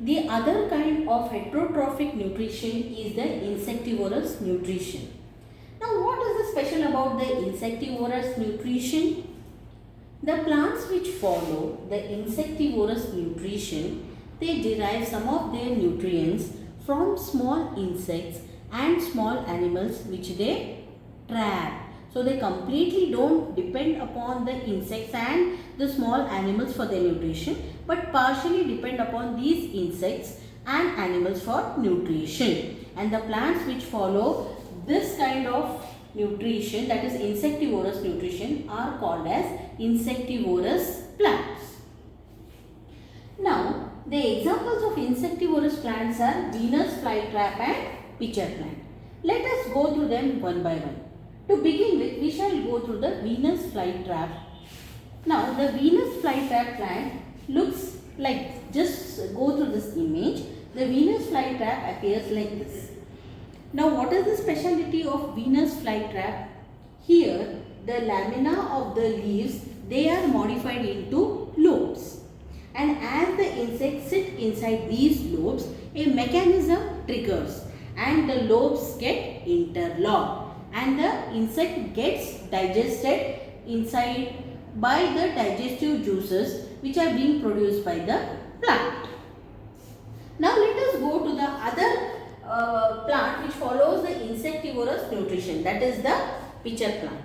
The other kind of heterotrophic nutrition is the insectivorous nutrition. Now what is the special about the insectivorous nutrition? The plants which follow the insectivorous nutrition, they derive some of their nutrients from small insects and small animals which they trap. So they completely don't depend upon the insects and the small animals for their nutrition, but partially depend upon these insects and animals for nutrition. And the plants which follow this kind of nutrition, that is insectivorous nutrition, are called as insectivorous plants. Now, the examples of insectivorous plants are Venus flytrap and pitcher plant. Let us go through them one by one. To begin with, we shall go through the Venus flytrap. Now, the Venus flytrap plant looks like, just go through this image. The Venus flytrap appears like this. Now, what is the speciality of Venus flytrap? Here, the lamina of the leaves, they are modified into lobes. And as the insects sit inside these lobes, a mechanism triggers and the lobes get interlocked. And the insect gets digested inside by the digestive juices which are being produced by the plant. Now let us go to the other plant which follows the insectivorous nutrition, that is the pitcher plant.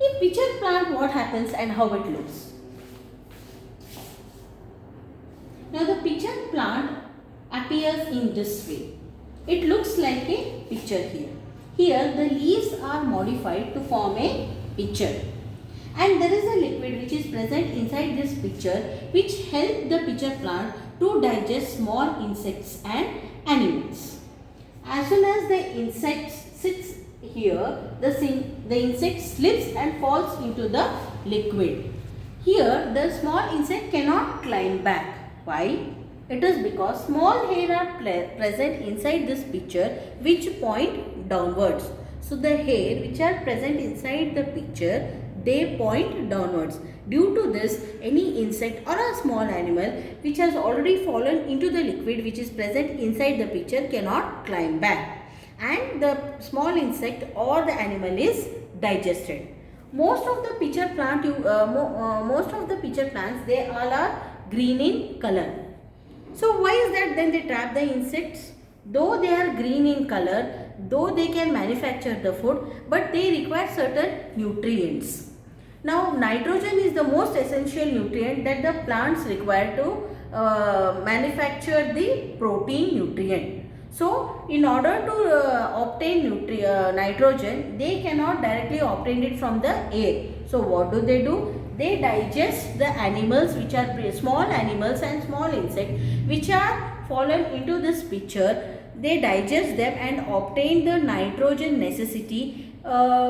In pitcher plant, what happens and how it looks? Now the pitcher plant appears in this way. It looks like a pitcher here. Here the leaves are modified to form a pitcher, and there is a liquid which is present inside this pitcher which help the pitcher plant to digest small insects and animals. As soon as the insect sits here, the insect slips and falls into the liquid. Here the small insect cannot climb back. Why? It is because small hair are present inside this pitcher which point downwards. So the hair which are present inside the pitcher, they point downwards. Due to this, any insect or a small animal which has already fallen into the liquid which is present inside the pitcher cannot climb back, and the small insect or the animal is digested. Most of the pitcher plants, they all are green in color. So why is that then they trap the insects? Though they are green in color, though they can manufacture the food, but they require certain nutrients. Now nitrogen is the most essential nutrient that the plants require to manufacture the protein nutrient. So in order to obtain nitrogen, they cannot directly obtain it from the air. So what do? They digest the animals which are small animals and small insects which are fallen into this pitcher. They digest them and obtain the nitrogen necessity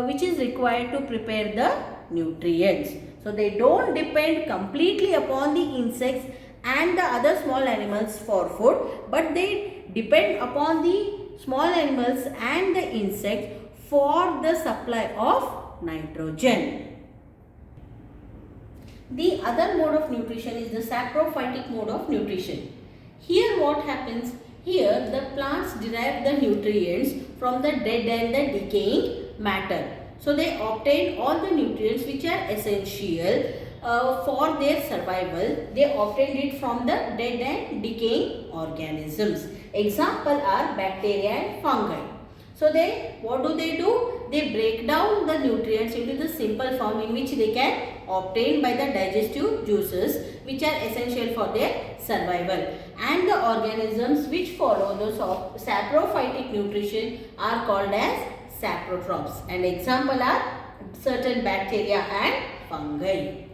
which is required to prepare the nutrients. So they don't depend completely upon the insects and the other small animals for food, but they depend upon the small animals and the insects for the supply of nitrogen. The other mode of nutrition is the saprophytic mode of nutrition. Here what happens? Here the plants derive the nutrients from the dead and the decaying matter. So they obtain all the nutrients which are essential for their survival. They obtain it from the dead and decaying organisms. Example are bacteria and fungi. So what do? They break down the nutrients into the simple form in which they can obtain by the digestive juices which are essential for their survival. And the organisms which follow the saprophytic nutrition are called as saprotrophs. And example are certain bacteria and fungi.